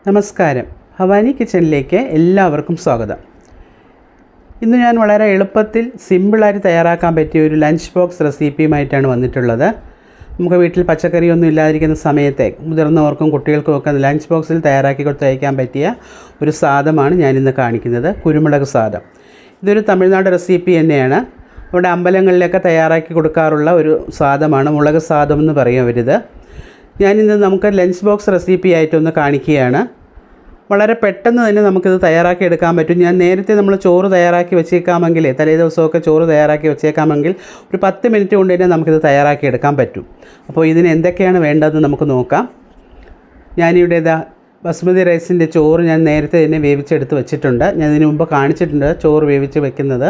നമസ്കാരം, ഭവാനി കിച്ചണിലേക്ക് എല്ലാവർക്കും സ്വാഗതം. ഇന്ന് ഞാൻ വളരെ എളുപ്പത്തിൽ സിമ്പിളായിട്ട് തയ്യാറാക്കാൻ പറ്റിയ ഒരു ലഞ്ച് ബോക്സ് റെസിപ്പിയുമായിട്ടാണ് വന്നിട്ടുള്ളത്. നമുക്ക് വീട്ടിൽ പച്ചക്കറിയൊന്നും ഇല്ലാതിരിക്കുന്ന സമയത്തെ മുതിർന്നവർക്കും കുട്ടികൾക്കും ഒക്കെ ലഞ്ച് ബോക്സിൽ തയ്യാറാക്കി കൊടുത്തയക്കാൻ പറ്റിയ ഒരു സാദമാണ് ഞാനിന്ന് കാണിക്കുന്നത്, കുരുമുളക് സാദം. ഇതൊരു തമിഴ്നാട് റെസിപ്പി തന്നെയാണ്. അവിടെ അമ്പലങ്ങളിലൊക്കെ തയ്യാറാക്കി കൊടുക്കാറുള്ള ഒരു സാദമാണ്, മുളക് സാദം എന്ന് പറയും അവരിത്. ഞാനിന്ന് നമുക്ക് ലഞ്ച് ബോക്സ് റെസിപ്പി ആയിട്ടൊന്ന് കാണിക്കുകയാണ്. വളരെ പെട്ടെന്ന് തന്നെ നമുക്കിത് തയ്യാറാക്കി എടുക്കാൻ പറ്റും. ഞാൻ നേരത്തെ നമ്മൾ ചോറ് തയ്യാറാക്കി വെച്ചേക്കാമെങ്കിൽ, തലേ ദിവസമൊക്കെ ചോറ് തയ്യാറാക്കി വെച്ചേക്കാമെങ്കിൽ ഒരു 10 മിനിറ്റ് കൊണ്ട് തന്നെ നമുക്കിത് തയ്യാറാക്കി എടുക്കാൻ പറ്റും. അപ്പോൾ ഇതിന് എന്തൊക്കെയാണ് വേണ്ടതെന്ന് നമുക്ക് നോക്കാം. ഞാനിവിടെ ബസ്മതി റൈസിൻ്റെ ചോറ് ഞാൻ നേരത്തെ തന്നെ വേവിച്ചെടുത്ത് വെച്ചിട്ടുണ്ട്. ഞാൻ ഇതിന് മുമ്പ് കാണിച്ചിട്ടുണ്ട് ചോറ് വേവിച്ച് വെക്കുന്നത്.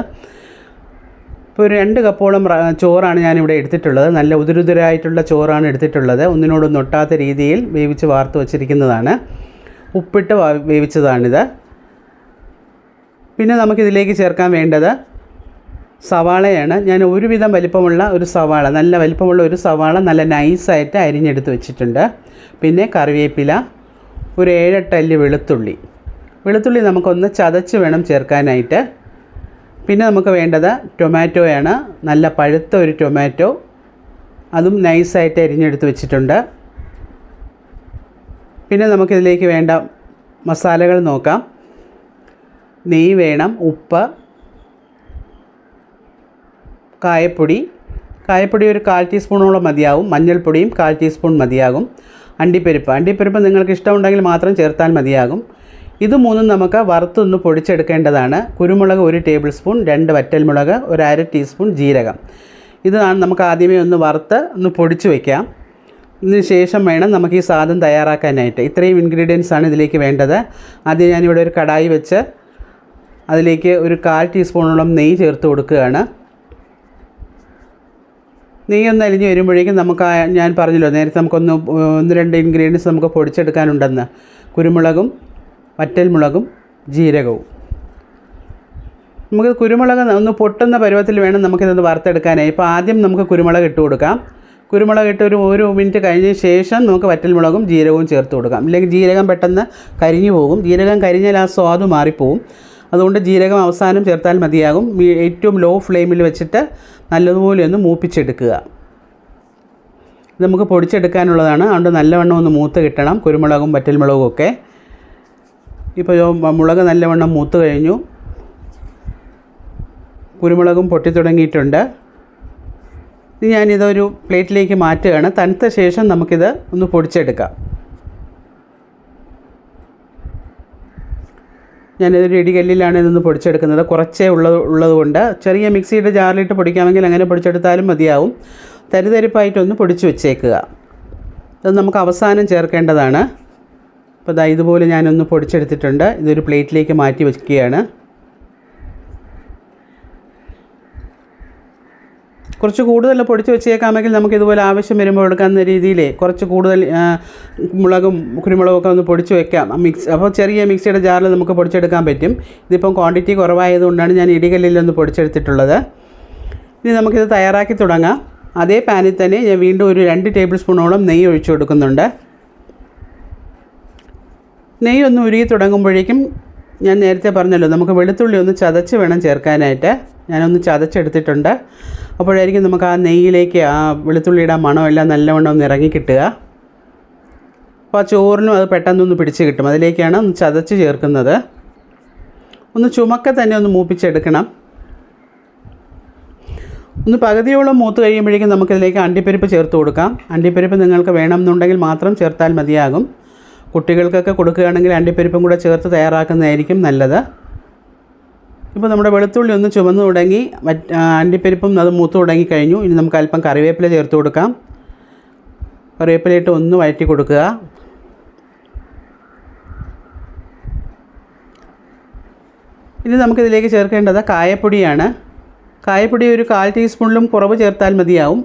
ഇപ്പോൾ ഒരു 2 കപ്പോളം ചോറാണ് ഞാനിവിടെ എടുത്തിട്ടുള്ളത്. നല്ല ഉതിരുതിരായിട്ടുള്ള ചോറാണ് എടുത്തിട്ടുള്ളത്. ഒന്നിനോടൊന്നും ഒട്ടാത്ത രീതിയിൽ വേവിച്ച് വാർത്ത് വച്ചിരിക്കുന്നതാണ്. ഉപ്പിട്ട് വേവിച്ചതാണിത്. പിന്നെ നമുക്കിതിലേക്ക് ചേർക്കാൻ വേണ്ടത് സവാളയാണ്. ഞാൻ ഒരുവിധം വലിപ്പമുള്ള ഒരു സവാള, നല്ല വലിപ്പമുള്ള ഒരു സവാള നല്ല നൈസായിട്ട് അരിഞ്ഞെടുത്ത് വെച്ചിട്ടുണ്ട്. പിന്നെ കറിവേപ്പില, ഒരു 7-8 അല്ലി വെളുത്തുള്ളി നമുക്കൊന്ന് ചതച്ച് വേണം ചേർക്കാനായിട്ട്. പിന്നെ നമുക്ക് വേണ്ടത് ടൊമാറ്റോയാണ്. നല്ല പഴുത്ത ഒരു ടൊമാറ്റോ, അതും നൈസായിട്ട് അരിഞ്ഞെടുത്ത് വെച്ചിട്ടുണ്ട്. പിന്നെ നമുക്കിതിലേക്ക് വേണ്ട മസാലകൾ നോക്കാം. നെയ്യ് വേണം, ഉപ്പ്, കായപ്പൊടി ഒരു 1/4 ടീസ്പൂണോളം മതിയാവും. മഞ്ഞൾപ്പൊടിയും 1/4 ടീസ്പൂൺ മതിയാകും. അണ്ടിപ്പരിപ്പ് നിങ്ങൾക്ക് ഇഷ്ടമുണ്ടെങ്കിൽ മാത്രം ചേർത്താൽ മതിയാകും. ഇത് മൂന്നും നമുക്ക് വറുത്തൊന്ന് പൊടിച്ചെടുക്കേണ്ടതാണ്. കുരുമുളക് 1 ടേബിൾ സ്പൂൺ, 2 വറ്റൽമുളക്, ഒരു 1/2 ടീസ്പൂൺ ജീരകം. ഇതാണ് നമുക്ക് ആദ്യമേ ഒന്ന് വറുത്ത് ഒന്ന് പൊടിച്ച് വയ്ക്കാം. ഇതിന് ശേഷം വേണം നമുക്ക് ഈ സാധനം തയ്യാറാക്കാനായിട്ട്. ഇത്രയും ഇൻഗ്രീഡിയൻസാണ് ഇതിലേക്ക് വേണ്ടത്. ആദ്യം ഞാനിവിടെ ഒരു കടായി വെച്ച് അതിലേക്ക് ഒരു 1/4 ടീസ്പൂണോളം നെയ്യ് ചേർത്ത് കൊടുക്കുകയാണ്. നെയ്യൊന്ന് അലിഞ്ഞ് വരുമ്പോഴേക്കും നമുക്ക് ഞാൻ പറഞ്ഞല്ലോ നേരത്തെ നമുക്കൊന്ന് 1-2 ഇൻഗ്രീഡിയൻസ് നമുക്ക് പൊടിച്ചെടുക്കാനുണ്ടെന്ന്. കുരുമുളകും വറ്റൽമുളകും ജീരകവും. നമുക്ക് കുരുമുളക് ഒന്ന് പൊട്ടുന്ന പരുവത്തിൽ വേണം നമുക്കിതൊന്ന് വറുത്തെടുക്കാനായി. ഇപ്പോൾ ആദ്യം നമുക്ക് കുരുമുളക് ഇട്ട് കൊടുക്കാം. കുരുമുളക് ഇട്ട് ഒരു 1 മിനിറ്റ് കഴിഞ്ഞ ശേഷം നമുക്ക് വറ്റൽമുളകും ജീരകവും ചേർത്ത് കൊടുക്കാം. ഇല്ലെങ്കിൽ ജീരകം പെട്ടെന്ന് കരിഞ്ഞു പോകും. ജീരകം കരിഞ്ഞാൽ ആ സ്വാദ് മാറിപ്പോവും. അതുകൊണ്ട് ജീരകം അവസാനം ചേർത്താൽ മതിയാകും. ഏറ്റവും ലോ ഫ്ലെയിമിൽ വെച്ചിട്ട് നല്ലതുപോലെ ഒന്ന് മൂപ്പിച്ചെടുക്കുക. ഇത് നമുക്ക് പൊടിച്ചെടുക്കാനുള്ളതാണ്. അതുകൊണ്ട് നല്ലവണ്ണം ഒന്ന് മൂത്ത് കിട്ടണം, കുരുമുളകും വറ്റൽമുളകും ഒക്കെ. ഇപ്പോൾ മുളക് നല്ലവണ്ണം മൂത്ത് കഴിഞ്ഞു. കുരുമുളകും പൊട്ടി തുടങ്ങിയിട്ടുണ്ട്. ഇനി ഞാനിതൊരു പ്ലേറ്റിലേക്ക് മാറ്റുകയാണ്. തണുത്ത ശേഷം നമുക്കിത് ഒന്ന് പൊടിച്ചെടുക്കാം. ഞാനിതൊരു ഇടികല്ലിലാണ് ഇതൊന്ന് പൊടിച്ചെടുക്കുന്നത്. കുറച്ചേ ഉള്ളതുകൊണ്ട് ചെറിയ മിക്സിയുടെ ജാറിലിട്ട് പൊടിക്കാമെങ്കിൽ അങ്ങനെ പൊടിച്ചെടുത്താലും മതിയാവും. തരിതരിപ്പായിട്ടൊന്ന് പൊടിച്ച് വെച്ചേക്കുക. അത് നമുക്ക് അവസാനം ചേർക്കേണ്ടതാണ്. അപ്പോൾ ഇതുപോലെ ഞാനൊന്ന് പൊടിച്ചെടുത്തിട്ടുണ്ട്. ഇതൊരു പ്ലേറ്റിലേക്ക് മാറ്റി വയ്ക്കുകയാണ്. കുറച്ച് കൂടുതൽ പൊടിച്ച് വെച്ചേക്കാമെങ്കിൽ നമുക്കിതുപോലെ ആവശ്യം വരുമ്പോൾ എടുക്കാവുന്ന രീതിയിൽ കുറച്ച് കൂടുതൽ മുളകും കുരുമുളകൊക്കെ ഒന്ന് പൊടിച്ച് വെക്കാം. അപ്പോൾ ചെറിയ മിക്സിയുടെ ജാറിൽ നമുക്ക് പൊടിച്ചെടുക്കാൻ പറ്റും. ഇതിപ്പം ക്വാണ്ടിറ്റി കുറവായതുകൊണ്ടാണ് ഞാൻ ഇടികല്ലിലൊന്ന് പൊടിച്ചെടുത്തിട്ടുള്ളത്. ഇനി നമുക്കിത് തയ്യാറാക്കി തുടങ്ങാം. അതേ പാനിൽ തന്നെ ഞാൻ വീണ്ടും ഒരു 2 ടേബിൾ സ്പൂണോളം നെയ്യ് ഒഴിച്ചു കൊടുക്കുന്നുണ്ട്. നെയ്യ് ഒന്ന് ഉരുകി തുടങ്ങുമ്പോഴേക്കും ഞാൻ നേരത്തെ പറഞ്ഞല്ലോ നമുക്ക് വെളുത്തുള്ളി ഒന്ന് ചതച്ച് വേണം ചേർക്കാനായിട്ട്. ഞാനൊന്ന് ചതച്ചെടുത്തിട്ടുണ്ട്. അപ്പോഴായിരിക്കും നമുക്ക് ആ നെയ്യിലേക്ക് ആ വെളുത്തുള്ളിയുടെ മണമെല്ലാം നല്ലവണ്ണം ഒന്ന് ഇറങ്ങി കിട്ടുക. അപ്പോൾ ആ ചോറിനും അത് പെട്ടെന്നൊന്ന് പിടിച്ച് കിട്ടും. അതിലേക്കാണ് ഒന്ന് ചതച്ച് ചേർക്കുന്നത്. ഒന്ന് ചുമക്കെ തന്നെ ഒന്ന് മൂപ്പിച്ചെടുക്കണം. ഒന്ന് പകുതിയോളം മൂത്ത് കഴിയുമ്പോഴേക്കും നമുക്കിതിലേക്ക് അണ്ടിപ്പരിപ്പ് ചേർത്ത് കൊടുക്കാം. അണ്ടിപ്പരിപ്പ് നിങ്ങൾക്ക് വേണമെന്നുണ്ടെങ്കിൽ മാത്രം ചേർത്താൽ മതിയാകും. കുട്ടികൾക്കൊക്കെ കൊടുക്കുകയാണെങ്കിൽ അണ്ടിപ്പരിപ്പും കൂടെ ചേർത്ത് തയ്യാറാക്കുന്നതായിരിക്കും നല്ലത്. ഇപ്പോൾ നമ്മുടെ വെളുത്തുള്ളി ഒന്ന് ചുമന്ന് തുടങ്ങി, അണ്ടിപ്പരിപ്പും അത് മൂത്ത് തുടങ്ങി കഴിഞ്ഞു. ഇനി നമുക്ക് അല്പം കറിവേപ്പില ചേർത്ത് കൊടുക്കാം. കറിവേപ്പിലയിട്ട് ഒന്ന് വഴറ്റി കൊടുക്കുക. ഇനി നമുക്കിതിലേക്ക് ചേർക്കേണ്ടത് കായപ്പൊടിയാണ്. കായപ്പൊടി ഒരു 1/4 ടീസ്പൂണിലും കുറവ് ചേർത്താൽ മതിയാവും.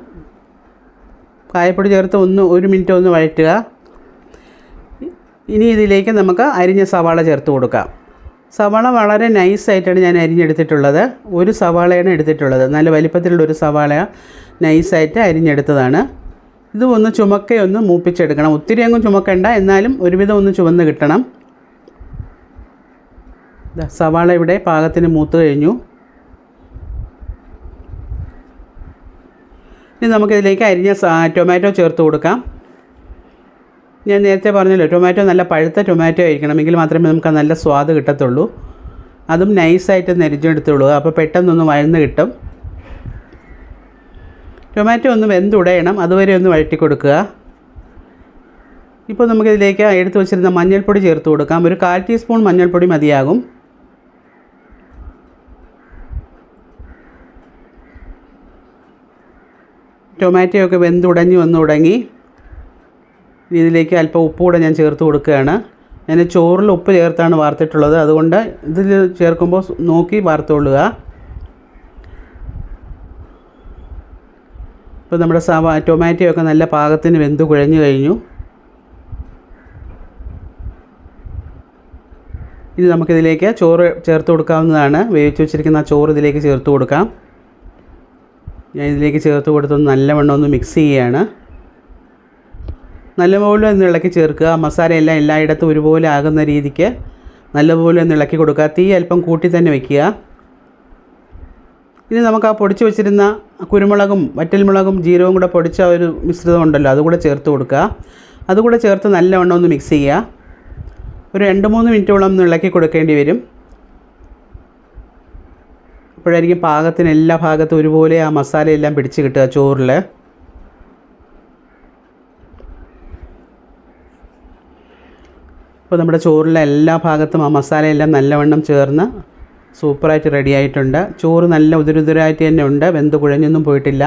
കായപ്പൊടി ചേർത്ത് 1 മിനിറ്റ് ഒന്ന് വഴറ്റുക. ഇനി ഇതിലേക്ക് നമുക്ക് അരിഞ്ഞ സവാള ചേർത്ത് കൊടുക്കാം. സവാള വളരെ നൈസായിട്ടാണ് ഞാൻ അരിഞ്ഞെടുത്തിട്ടുള്ളത്. ഒരു സവാളയാണ് എടുത്തിട്ടുള്ളത്. നല്ല വലിപ്പത്തിലുള്ളൊരു സവാള നൈസായിട്ട് അരിഞ്ഞെടുത്തതാണ്. ഇത് ഒന്ന് ചുമക്കെ മൂപ്പിച്ചെടുക്കണം. ഒത്തിരി അങ്ങ് ചുമക്കണ്ട, എന്നാലും ഒരുവിധം ഒന്ന് ചുവന്ന് കിട്ടണം. സവാള ഇവിടെ പാകത്തിന് മൂത്ത് കഴിഞ്ഞു. ഇനി നമുക്കിതിലേക്ക് അരിഞ്ഞ ടൊമാറ്റോ ചേർത്ത് കൊടുക്കാം. ഞാൻ നേരത്തെ പറഞ്ഞല്ലോ, ടൊമാറ്റോ നല്ല പഴുത്ത ടൊമാറ്റോ ആയിരിക്കണം, എങ്കിൽ മാത്രമേ നമുക്ക് നല്ല സ്വാദ് കിട്ടത്തുള്ളൂ. അതും നൈസായിട്ട് നരിഞ്ഞെടുത്തുള്ളൂ, അപ്പോൾ പെട്ടെന്നൊന്ന് വഴന്ന് കിട്ടും. ടൊമാറ്റോ ഒന്ന് വെന്തുടയണം, അതുവരെ ഒന്ന് വഴറ്റി കൊടുക്കുക. ഇപ്പോൾ നമുക്കിതിലേക്ക് എടുത്ത് വെച്ചിരുന്ന മഞ്ഞൾപ്പൊടി ചേർത്ത് കൊടുക്കാം. ഒരു 1/4 ടീസ്പൂൺ മഞ്ഞൾപ്പൊടി മതിയാകും. ടൊമാറ്റോ ഒക്കെ വെന്തുടഞ്ഞ് വന്നു തുടങ്ങി. ഇതിലേക്ക് അല്പം ഉപ്പ് കൂടെ ഞാൻ ചേർത്ത് കൊടുക്കുകയാണ്. ഞാൻ ചോറിൽ ഉപ്പ് ചേർത്താണ് വാർത്തിട്ടുള്ളത്, അതുകൊണ്ട് ഇതിൽ ചേർക്കുമ്പോൾ നോക്കി വാർത്തുകൊള്ളുക. ഇപ്പോൾ നമ്മുടെ ടൊമാറ്റോ ഒക്കെ നല്ല പാകത്തിന് വെന്ത് കുഴഞ്ഞു കഴിഞ്ഞു. ഇനി നമുക്കിതിലേക്ക് ചോറ് ചേർത്ത് കൊടുക്കാവുന്നതാണ്. വേവിച്ച് വെച്ചിരിക്കുന്ന ചോറ് ഇതിലേക്ക് ചേർത്ത് കൊടുക്കാം. ഞാൻ ഇതിലേക്ക് ചേർത്ത് കൊടുത്തൊന്ന് നല്ലവണ്ണം ഒന്ന് മിക്സ് ചെയ്യുകയാണ്. നല്ലപോലെ ഒന്ന് ഇളക്കി ചേർക്കുക. മസാലയെല്ലാം എല്ലായിടത്തും ഒരുപോലെ ആകുന്ന രീതിക്ക് നല്ലപോലെ ഒന്ന് ഇളക്കി കൊടുക്കുക. തീ അല്പം കൂട്ടി തന്നെ വയ്ക്കുക. ഇനി നമുക്ക് ആ പൊടിച്ച് വെച്ചിരുന്ന കുരുമുളകും വറ്റൽമുളകും ജീരകവും കൂടെ പൊടിച്ച ഒരു മിശ്രിതം ഉണ്ടല്ലോ, അതുകൂടെ ചേർത്ത് കൊടുക്കുക. അതുകൂടെ ചേർത്ത് നല്ലവണ്ണം ഒന്ന് മിക്സ് ചെയ്യുക. ഒരു 2-3 മിനിറ്റോളം ഒന്ന് ഇളക്കി കൊടുക്കേണ്ടി വരും. അപ്പോഴായിരിക്കും പാകത്തിന് എല്ലാ ഭാഗത്തും ഒരുപോലെ ആ മസാലയെല്ലാം പിടിച്ച് കിട്ടുക ചോറിൽ. ഇപ്പോൾ നമ്മുടെ ചോറിലെ എല്ലാ ഭാഗത്തും ആ മസാലയെല്ലാം നല്ലവണ്ണം ചേർന്ന് സൂപ്പറായിട്ട് റെഡി ആയിട്ടുണ്ട്. ചോറ് നല്ല ഉതിരുതിരായിട്ട് തന്നെ ഉണ്ട്, വെന്ത് കുഴഞ്ഞൊന്നും പോയിട്ടില്ല.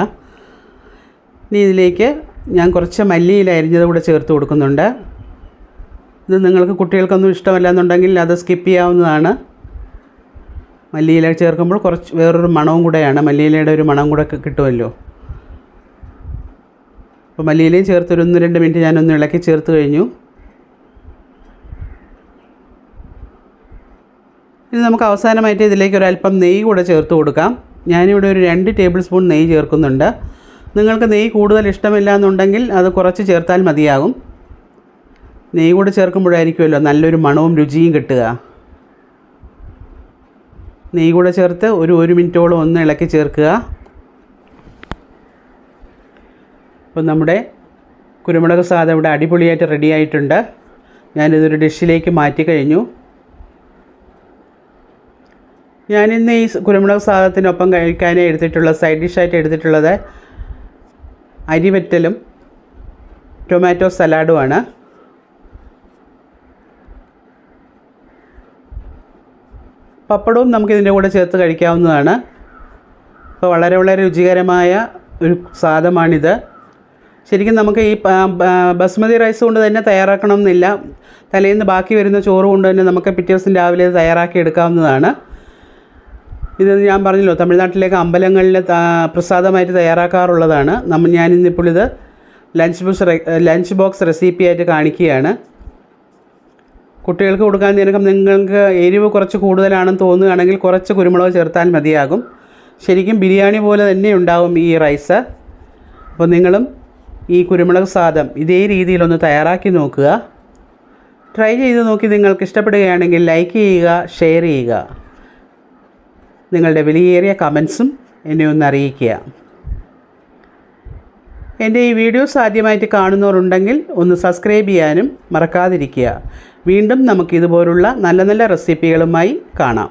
ഇനി ഇതിലേക്ക് ഞാൻ കുറച്ച് മല്ലിയില അരിഞ്ഞത് കൂടെ ചേർത്ത് കൊടുക്കുന്നുണ്ട്. ഇത് നിങ്ങൾക്ക് കുട്ടികൾക്കൊന്നും ഇഷ്ടമല്ല എന്നുണ്ടെങ്കിൽ അത് സ്കിപ്പ് ചെയ്യാവുന്നതാണ്. മല്ലിയില ചേർക്കുമ്പോൾ കുറച്ച് വേറൊരു മണവും കൂടെയാണ്, മല്ലിയിലയുടെ ഒരു മണം കൂടെ കിട്ടുമല്ലോ. അപ്പോൾ മല്ലിയിലയും ചേർത്തൊരു 1-2 മിനിറ്റ് ഞാനൊന്ന് ഇളക്കി ചേർത്ത് കഴിഞ്ഞു. ഇനി നമുക്ക് അവസാനമായിട്ട് ഇതിലേക്ക് ഒരല്പം നെയ്യ് കൂടെ ചേർത്ത് കൊടുക്കാം. ഞാനിവിടെ ഒരു 2 ടേബിൾ സ്പൂൺ നെയ്യ് ചേർക്കുന്നുണ്ട്. നിങ്ങൾക്ക് നെയ്യ് കൂടുതൽ ഇഷ്ടമില്ല എന്നുണ്ടെങ്കിൽ അത് കുറച്ച് ചേർത്താൽ മതിയാകും. നെയ്യ് കൂടെ ചേർക്കുമ്പോഴായിരിക്കുമല്ലോ നല്ലൊരു മണവും രുചിയും കിട്ടുക. നെയ്യ് കൂടെ ചേർത്ത് ഒരു 1 മിനിറ്റോളം ഒന്ന് ഇളക്കി ചേർക്കുക. അപ്പോൾ നമ്മുടെ കുരുമുളക് സാദം ഇവിടെ അടിപൊളിയായിട്ട് റെഡി ആയിട്ടുണ്ട്. ഞാനിതൊരു ഡിഷിലേക്ക് മാറ്റി കഴിഞ്ഞു. ഞാനിന്ന് ഈ കുരുമുളക് സാദത്തിനൊപ്പം കഴിക്കാനായി എടുത്തിട്ടുള്ള സൈഡ് ഡിഷായിട്ട് എടുത്തിട്ടുള്ളത് അരിവറ്റലും ടൊമാറ്റോ സലാഡുമാണ്. പപ്പടവും നമുക്കിതിൻ്റെ കൂടെ ചേർത്ത് കഴിക്കാവുന്നതാണ്. അപ്പോൾ വളരെ വളരെ രുചികരമായ ഒരു സാദമാണിത്. ശരിക്കും നമുക്ക് ഈ ബസ്മതി റൈസ് കൊണ്ട് തന്നെ തയ്യാറാക്കണമെന്നില്ല. തലേന്ന് ബാക്കി വരുന്ന ചോറ് കൊണ്ട് തന്നെ നമുക്ക് പിറ്റേ ദിവസം രാവിലെ ഇത് എടുക്കാവുന്നതാണ്. ഇത് ഞാൻ പറഞ്ഞല്ലോ, തമിഴ്നാട്ടിലേക്ക് അമ്പലങ്ങളിൽ പ്രസാദമായിട്ട് തയ്യാറാക്കാറുള്ളതാണ്. ഞാനിന്നിപ്പോൾ ഇത് ലഞ്ച് ബോക്സ് റെസിപ്പിയായിട്ട് കാണിക്കുകയാണ്. കുട്ടികൾക്ക് കൊടുക്കാൻ നിങ്ങൾക്ക് എരിവ് കുറച്ച് കൂടുതലാണെന്ന് തോന്നുകയാണെങ്കിൽ കുറച്ച് കുരുമുളക് ചേർത്താൽ മതിയാകും. ശരിക്കും ബിരിയാണി പോലെ തന്നെ ഉണ്ടാകും ഈ റൈസ്. അപ്പോൾ നിങ്ങളും ഈ കുരുമുളക് സാദം ഇതേ രീതിയിലൊന്ന് തയ്യാറാക്കി നോക്കുക. ട്രൈ ചെയ്ത് നോക്കി നിങ്ങൾക്ക് ഇഷ്ടപ്പെടുകയാണെങ്കിൽ ലൈക്ക് ചെയ്യുക, ഷെയർ ചെയ്യുക. നിങ്ങളുടെ വിലയേറിയ കമൻസും എന്നെ ഒന്ന് അറിയിക്കുക. എൻ്റെ ഈ വീഡിയോസ് ആദ്യമായിട്ട് കാണുന്നവരുണ്ടെങ്കിൽ ഒന്ന് സബ്സ്ക്രൈബ് ചെയ്യാനും മറക്കാതിരിക്കുക. വീണ്ടും നമുക്കിതുപോലുള്ള നല്ല നല്ല റെസിപ്പികളുമായി കാണാം.